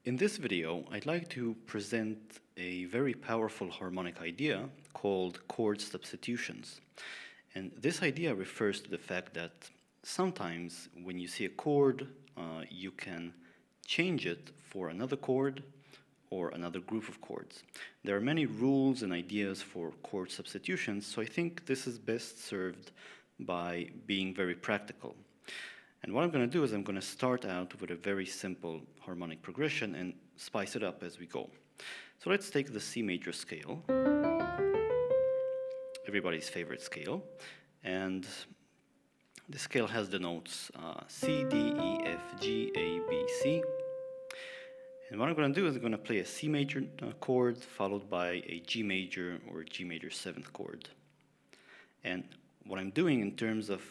In this video, I'd like to present a very powerful harmonic idea called chord substitutions. And this idea refers to the fact that sometimes when you see a chord, you can change it for another chord or another group of chords. There are many rules and ideas for chord substitutions, so I think this is best served by being very practical. And what I'm going to do is I'm going to start out with a very simple harmonic progression and spice it up as we go. So let's take the C major scale, everybody's favorite scale, and the scale has the notes C, D, E, F, G, A, B, C. And what I'm going to do is I'm going to play a C major chord followed by a G major or G major 7th chord. And what I'm doing in terms of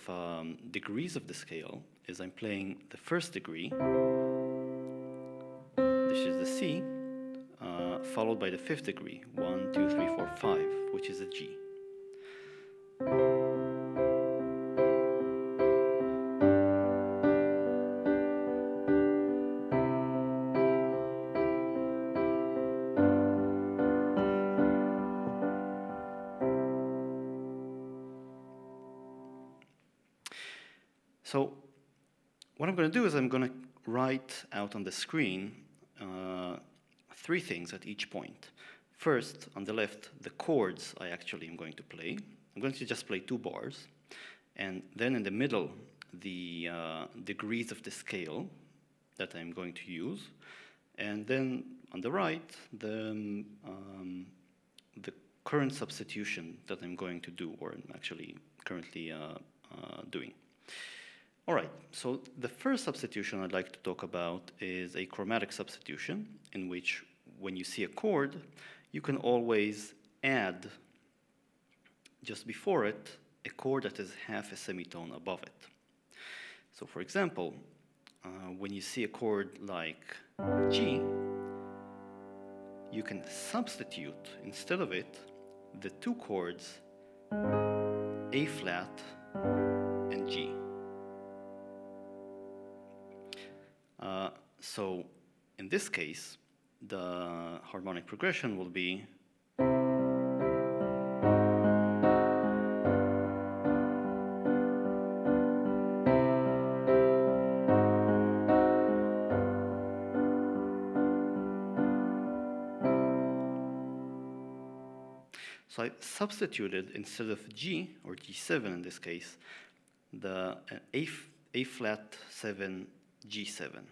degrees of the scale is I'm playing the first degree, this is the C, followed by the 5th degree, 1, 2, 3, 4, 5, which is a G. So what I'm going to do is I'm going to write out on the screen 3 things at each point. First, on the left, the chords I actually am going to play. I'm going to just play 2 bars. And then in the middle, the degrees of the scale that I'm going to use. And then on the right, the current substitution that I'm going to do, or I'm actually currently doing. All right, so the first substitution I'd like to talk about is a chromatic substitution, in which when you see a chord, you can always add, just before it, a chord that is half a semitone above it. So for example, when you see a chord like G, you can substitute, instead of it, the 2 chords A flat and G. So in this case, the harmonic progression will be so I substituted, instead of G, or G7 in this case, the A flat 7, G7.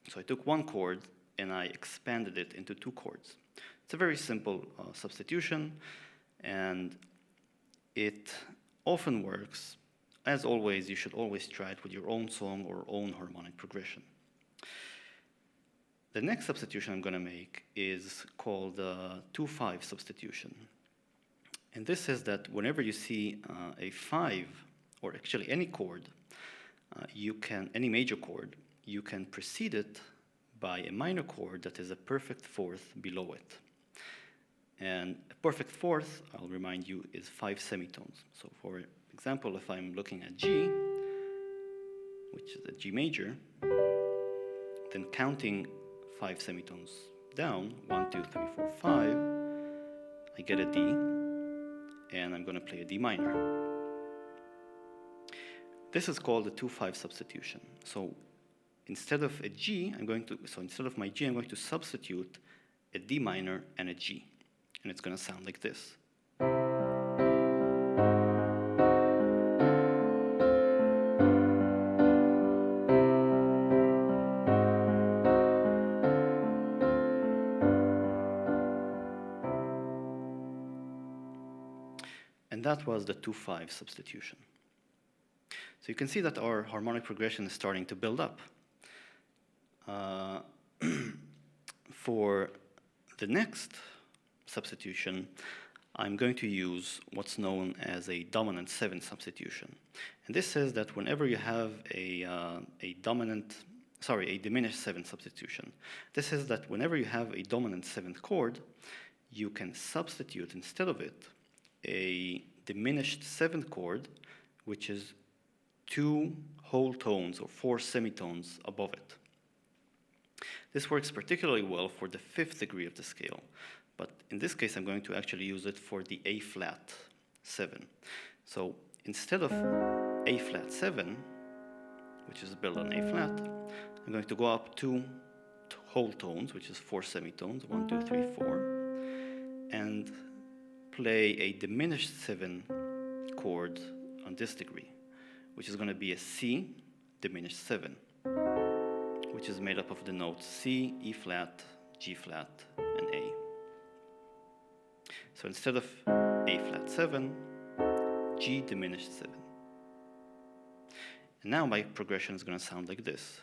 So I took 1 chord and I expanded it into 2 chords. It's a very simple substitution, and it often works. As always, you should always try it with your own song or own harmonic progression. The next substitution I'm going to make is called the 2-5 substitution. And this is that whenever you see a 5, or actually any chord, any major chord, you can precede it by a minor chord that is a perfect 4th below it. And a perfect 4th, I'll remind you, is 5 semitones. So for example, if I'm looking at G, which is a G major, then counting 5 semitones down, 1, 2, 3, 4, 5, I get a D, and I'm going to play a D minor. This is called the 2-5 substitution. So instead of a G, instead of my G, I'm going to substitute a D minor and a G. And it's going to sound like this. And that was the 2-5 substitution. So you can see that our harmonic progression is starting to build up. For the next substitution, I'm going to use what's known as a dominant 7 substitution. And this says that whenever you have a diminished 7 substitution, this says that whenever you have a dominant 7th chord, you can substitute instead of it a diminished 7th chord, which is 2 whole tones or 4 semitones above it. This works particularly well for the 5th degree of the scale, but in this case I'm going to actually use it for the A flat 7. So instead of A flat 7, which is built on A flat, I'm going to go up 2 whole tones, which is 4 semitones, 1, 2, 3, 4, and play a diminished 7 chord on this degree, which is going to be a C diminished 7, which is made up of the notes C, E flat, G flat, and A. So instead of A flat 7, G diminished 7. And now my progression is going to sound like this.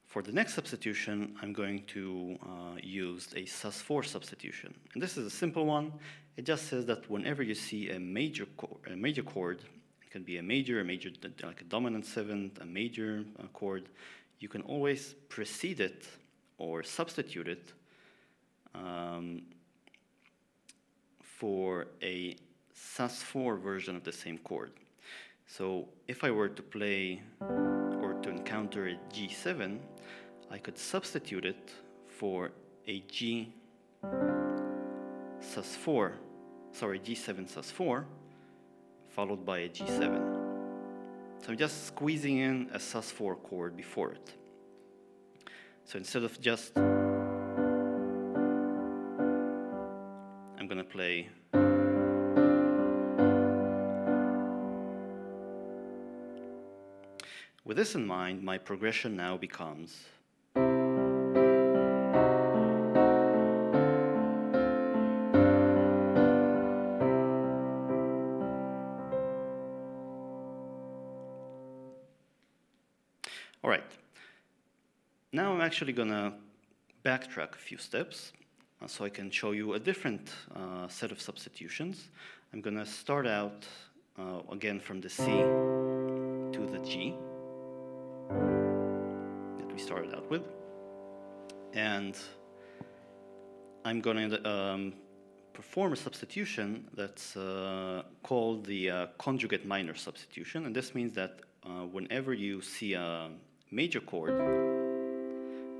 For the next substitution, I'm going to use a sus4 substitution. And this is a simple one. It just says that whenever you see a major chord, it can be a major, like a dominant 7th, a major chord, you can always precede it or substitute it for a sus4 version of the same chord. So if I were to play or to encounter a G7, I could substitute it for a G7 sus4, followed by a G7. So I'm just squeezing in a sus4 chord before it. So instead of just, I'm going to play with this in mind, my progression now becomes all right. Now I'm actually going to backtrack a few steps so I can show you a different set of substitutions. I'm going to start out again from the C to the G that we started out with, and I'm going to perform a substitution that's called the conjugate minor substitution, and this means that whenever you see a major chord,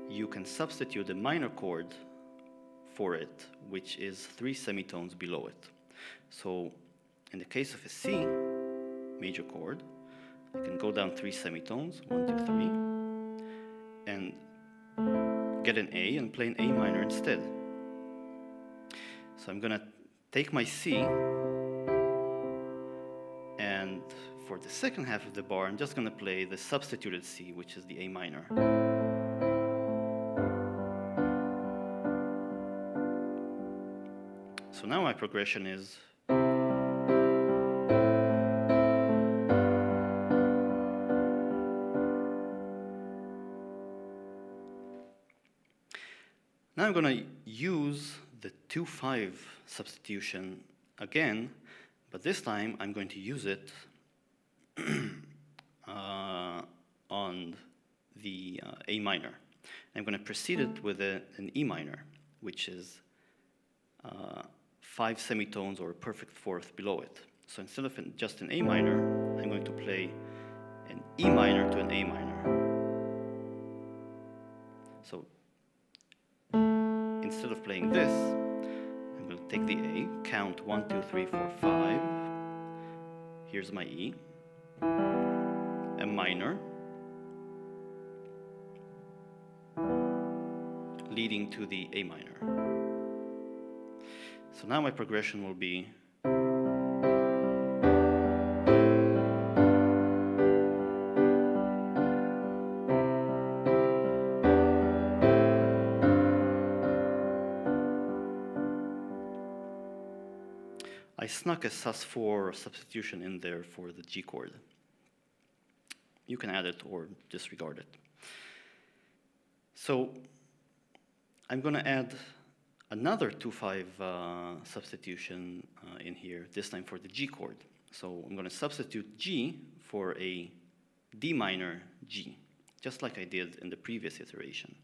you can substitute a minor chord for it, which is 3 semitones below it. So in the case of a C major chord, I can go down 3 semitones, 1, 2, 3, and get an A and play an A minor instead. So I'm going to take my C, and for the second half of the bar, I'm just going to play the substituted C, which is the A minor. So now my progression is now I'm going to use the 2-5 substitution again, but this time I'm going to use it on the A minor. I'm going to precede it with an E minor, which is 5 semitones or a perfect fourth below it. So instead of just an A minor, I'm going to play an E minor to an A minor. So instead of playing this, I'm going to take the A, count 1, 2, 3, 4, 5. Here's my E, a minor, leading to the A minor. So now my progression will be I snuck a sus4 substitution in there for the G chord. You can add it or disregard it. So I'm going to add another 2-5 substitution in here, this time for the G chord. So I'm going to substitute G for a D minor G. just like I did in the previous iteration.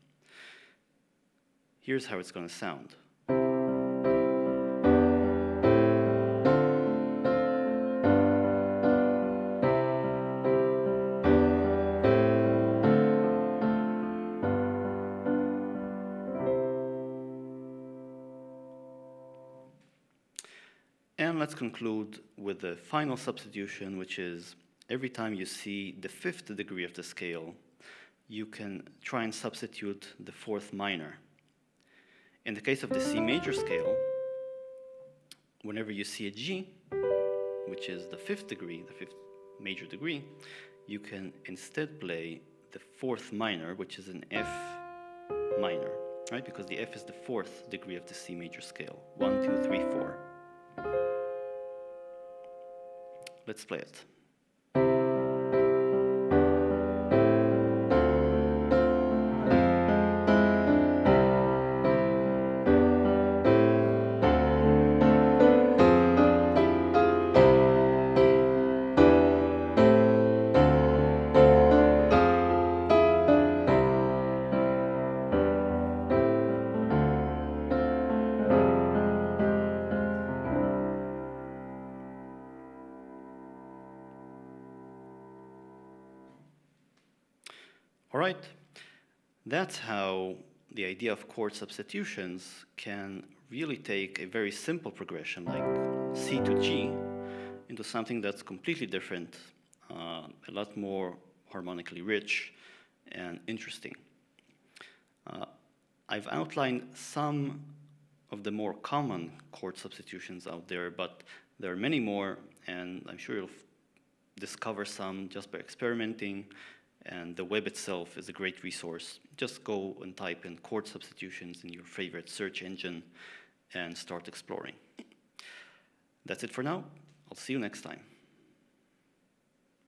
Here's how it's going to sound. And let's conclude with the final substitution, which is every time you see the 5th degree of the scale, you can try and substitute the 4th minor. In the case of the C major scale, whenever you see a G, which is the 5th degree, the 5th major degree, you can instead play the 4th minor, which is an F minor, right? Because the F is the 4th degree of the C major scale. 1, 2, 3, 4. Let's play it. All right, that's how the idea of chord substitutions can really take a very simple progression like C to G into something that's completely different, a lot more harmonically rich and interesting. I've outlined some of the more common chord substitutions out there, but there are many more, and I'm sure you'll discover some just by experimenting. And the web itself is a great resource. Just go and type in chord substitutions in your favorite search engine and start exploring. That's it for now. I'll see you next time.